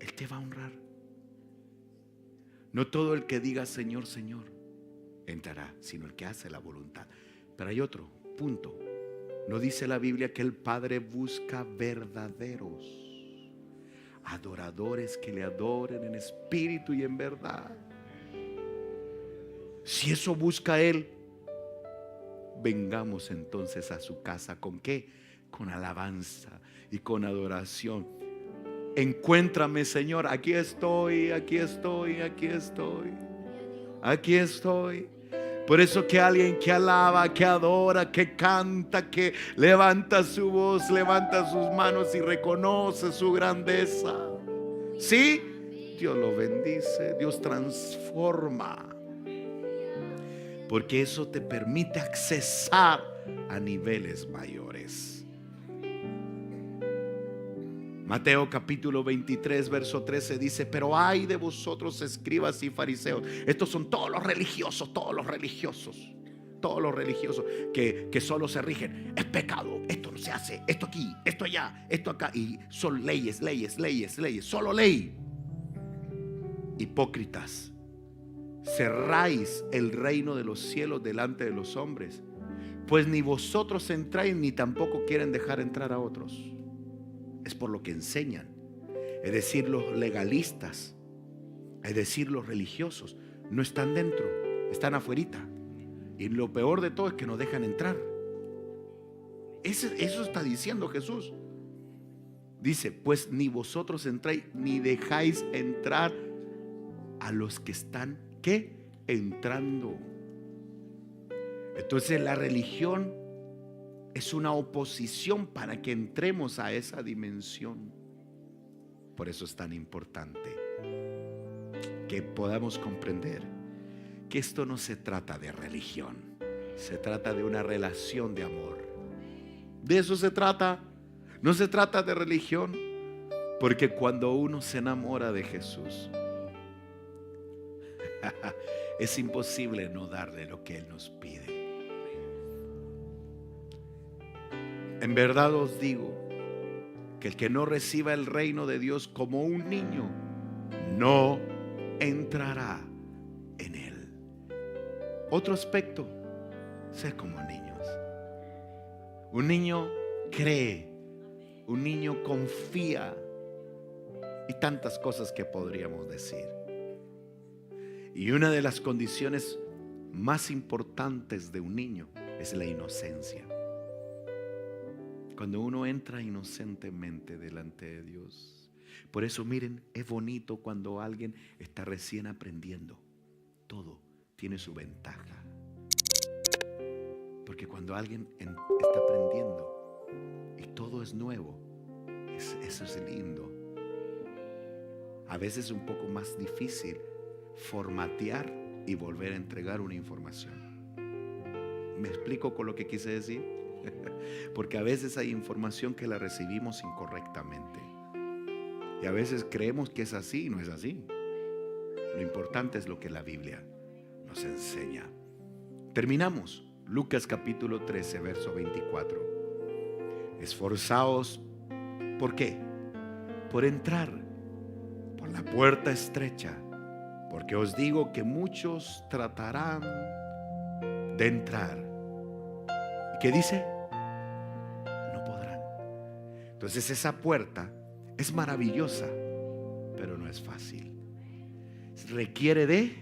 Él te va a honrar. No todo el que diga Señor, Señor entrará, sino el que hace la voluntad. Pero hay otro punto. ¿No dice la Biblia que el Padre busca verdaderos adoradores que le adoren en espíritu y en verdad? Si eso busca Él, vengamos entonces a su casa. ¿Con qué? Con alabanza y con adoración. Encuéntrame, Señor, aquí estoy, aquí estoy, aquí estoy. Aquí estoy. Por eso que alguien que alaba, que adora, que canta, que levanta su voz, levanta sus manos y reconoce su grandeza. Sí, Dios lo bendice, Dios transforma. Porque eso te permite accesar a niveles mayores. Mateo capítulo 23 verso 13 dice: pero ay de vosotros, escribas y fariseos. Estos son todos los religiosos que solo se rigen. Es pecado, esto no se hace, esto aquí, esto allá, esto acá. Y son leyes, solo ley. Hipócritas, cerráis el reino de los cielos delante de los hombres, pues ni vosotros entráis, ni tampoco quieren dejar entrar a otros. Es por lo que enseñan. Es decir, los legalistas, es decir, los religiosos, no están dentro, están afuerita. Y lo peor de todo es que no dejan entrar. Eso está diciendo Jesús. Dice: pues ni vosotros entráis, ni dejáis entrar a los que están, ¿qué? Entrando. Entonces la religión es una oposición para que entremos a esa dimensión. Por eso es tan importante que podamos comprender que esto no se trata de religión, se trata de una relación de amor. De eso se trata. No se trata de religión, porque cuando uno se enamora de Jesús, es imposible no darle lo que Él nos pide. En verdad os digo que el que no reciba el reino de Dios como un niño, no entrará en él. Otro aspecto: ser como niños. Un niño cree, un niño confía, y tantas cosas que podríamos decir. Y una de las condiciones más importantes de un niño es la inocencia. Cuando uno entra inocentemente delante de Dios. Por eso miren, es bonito cuando alguien está recién aprendiendo. Todo tiene su ventaja. Porque cuando alguien está aprendiendo y todo es nuevo, eso es lindo. A veces es un poco más difícil formatear y volver a entregar una información. ¿Me explico con lo que quise decir? Porque a veces hay información que la recibimos incorrectamente y a veces creemos que es así y no es así. Lo importante es lo que la Biblia nos enseña. Terminamos. Lucas capítulo 13 verso 24. Esforzaos, ¿por qué? Por entrar por la puerta estrecha, porque os digo que muchos tratarán de entrar. ¿Y qué dice? No podrán. Entonces esa puerta es maravillosa, pero no es fácil. Requiere de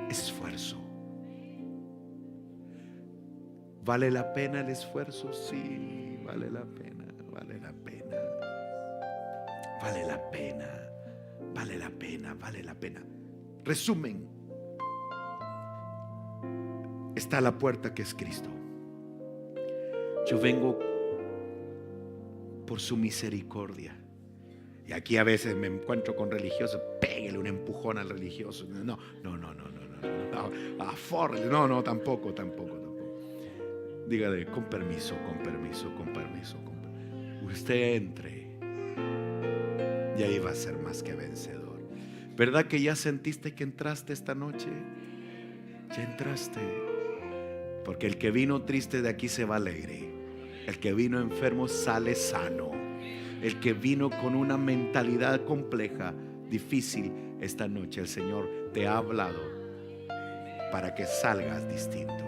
esfuerzo. ¿Vale la pena el esfuerzo? Sí, vale la pena, vale la pena. Vale la pena, vale la pena, vale la pena. Resumen: está la puerta que es Cristo. Yo vengo por su misericordia. Y aquí a veces me encuentro con religiosos. Pégale un empujón al religioso. No, tampoco. Dígale: con permiso. Usted entre y ahí va a ser más que vencedor. ¿Verdad que ya sentiste que entraste esta noche? Ya entraste. Porque el que vino triste de aquí se va alegre. El que vino enfermo sale sano. El que vino con una mentalidad compleja, difícil, esta noche el Señor te ha hablado para que salgas distinto.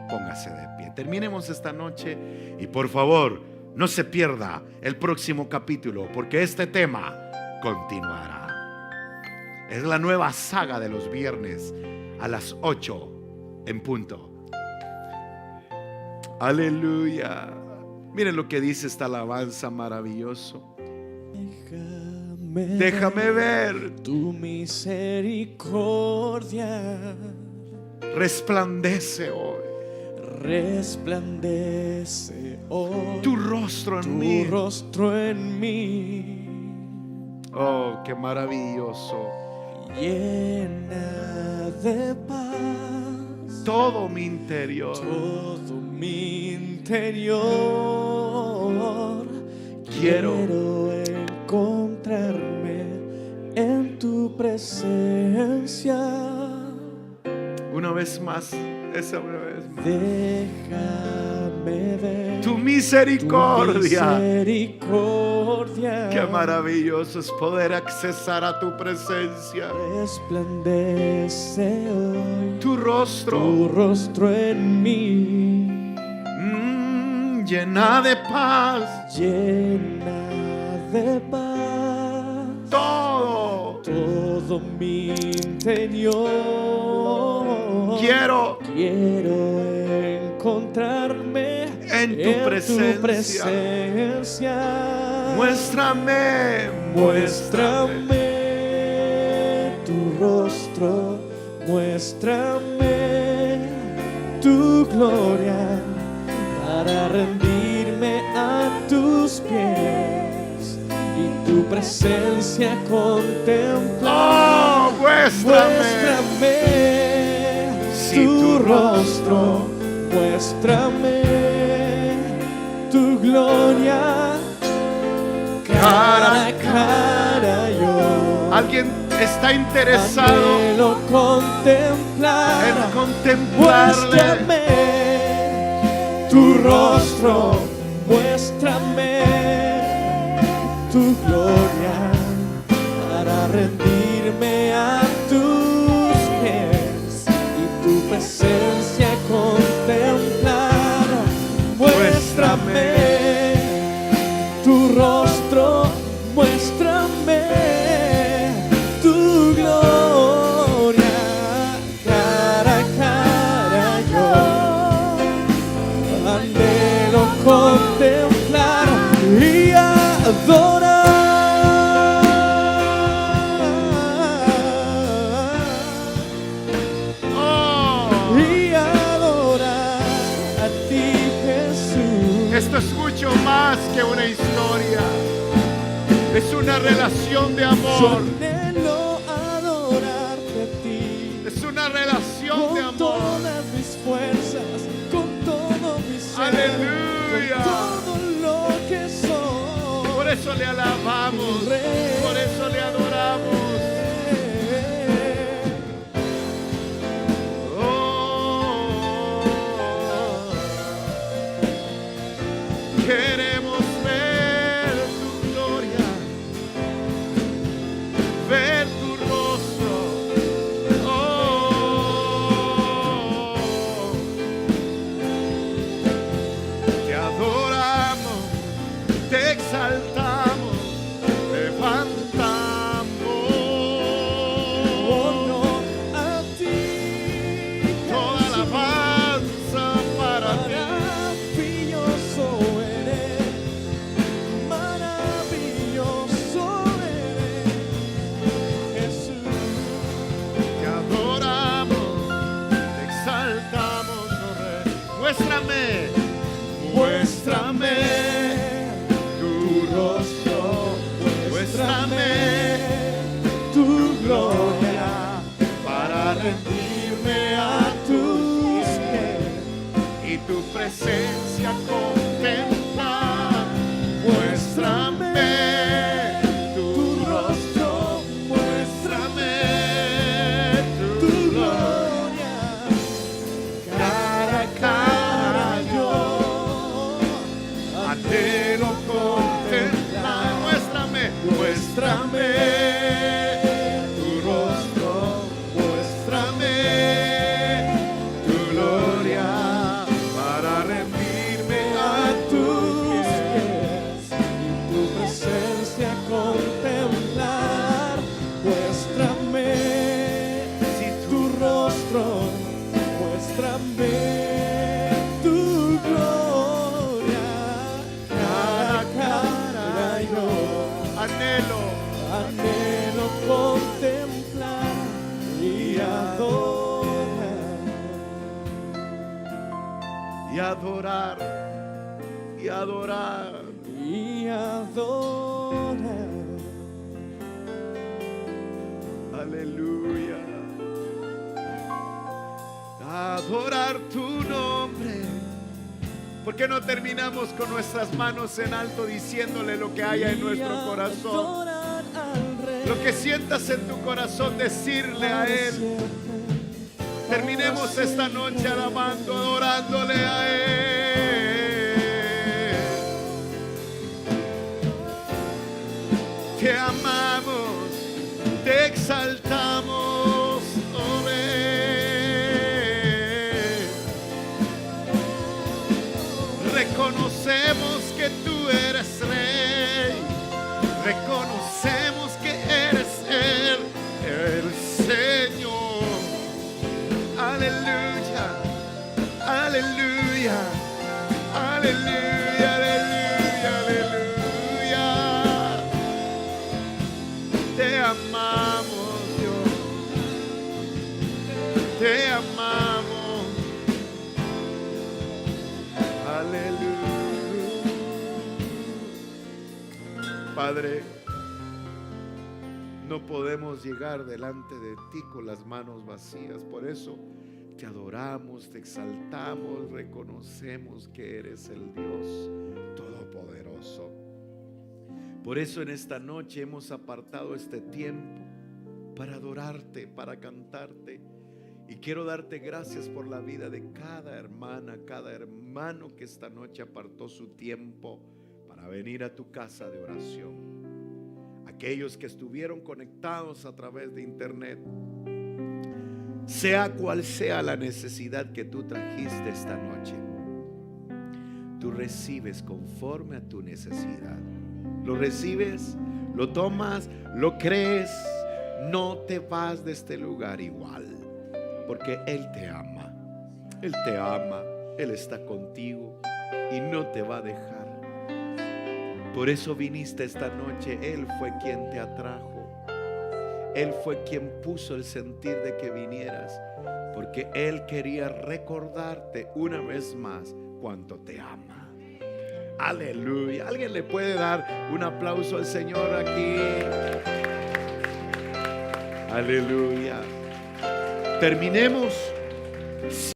Póngase de pie. Terminemos esta noche y por favor no se pierda el próximo capítulo, porque este tema continuará. Es la nueva saga de los viernes a las 8 en punto. Aleluya. Miren lo que dice esta alabanza maravilloso. Déjame Déjame ver tu misericordia. Resplandece hoy Resplandece hoy tu rostro en mí. tu rostro en mí. Oh, qué maravilloso. Llena de paz Todo mi interior. todo mi interior. Quiero encontrarme en tu presencia. una vez más, esa una vez más. Déjame ver Tu misericordia. tu misericordia. Qué maravilloso es poder accesar a tu presencia. Resplandece hoy Tu rostro. tu rostro en mí. Llena de paz. Llena de paz Todo. todo mi interior. Quiero encontrarme en tu presencia. Muéstrame. Muéstrame tu rostro, muéstrame tu gloria, para rendirme a tus pies y tu presencia contemplar. Oh, muéstrame. Muéstrame tu rostro, muéstrame tu gloria, cara a cara yo. Alguien está interesado Anhelo contemplar, en contemplarle. muéstrame tu rostro, muéstrame tu gloria, para rendirme a tus pies y tu presencia contemplar. Muéstrame tu rostro, muéstrame tu gloria, cara a cara yo anhelo contemplar y adorar. Oh, Y adorar a ti, Jesús. esto es mucho más que una historia. Es una relación de Yo amor. anhelo adorarte a ti Es una relación de con amor. todas mis fuerzas, con todo mi ser, Aleluya. con todo lo que soy. Por eso le alabamos. Por eso le adoramos. Queremos ver tu gloria, ver tu rostro. Te adoramos, te exaltamos, levantamos. Honor a ti, Toda alabanza para ti. maravilloso eres, maravilloso eres, Jesús. Te adoramos, te exaltamos, oh Rey. Muéstrame, muéstrame tu rostro, muéstrame tu gloria, para rendirme a tus pies y tu presencia contemplar. Muéstrame tu rostro, muéstrame tu gloria, cara a cara yo anhelo contemplar. Muéstrame, muéstrame tu rostro, muéstrame tu gloria, para rendirme a tus pies y tu presencia contemplar. Muéstrame tu rostro, muéstrame tu gloria, cara a cara yo anhelo, y adorar, y adorar. y adorar. Aleluya. Adorar tu nombre. ¿Por qué no terminamos con nuestras manos en alto diciéndole lo que haya en nuestro corazón? Adorar al Rey. Lo que sientas en tu corazón, decirle a Él. Terminemos esta noche alabando, adorándole a Él. Te amamos, te exaltamos, oh Rey. Reconocemos que tú eres Rey. Reconocemos que eres el Señor. Aleluya, aleluya, aleluya, aleluya, aleluya. Te amamos, Dios. Te amamos. Aleluya. Padre, no podemos llegar delante de ti con las manos vacías. Por eso te adoramos, te exaltamos, reconocemos que eres el Dios Todopoderoso. Por eso en esta noche hemos apartado este tiempo para adorarte, para cantarte. Y quiero darte gracias por la vida de cada hermana, cada hermano que esta noche apartó su tiempo para venir a tu casa de oración. Aquellos que estuvieron conectados a través de internet, sea cual sea la necesidad que tú trajiste esta noche, tú recibes conforme a tu necesidad. Lo recibes, lo tomas, lo crees. No te vas de este lugar igual, porque Él te ama. Él te ama, Él está contigo y no te va a dejar. Por eso viniste esta noche. Él fue quien te atrajo. Él fue quien puso el sentir de que vinieras, porque Él quería recordarte una vez más cuánto te ama. Aleluya. ¿Alguien le puede dar un aplauso al Señor aquí? Aleluya. Terminemos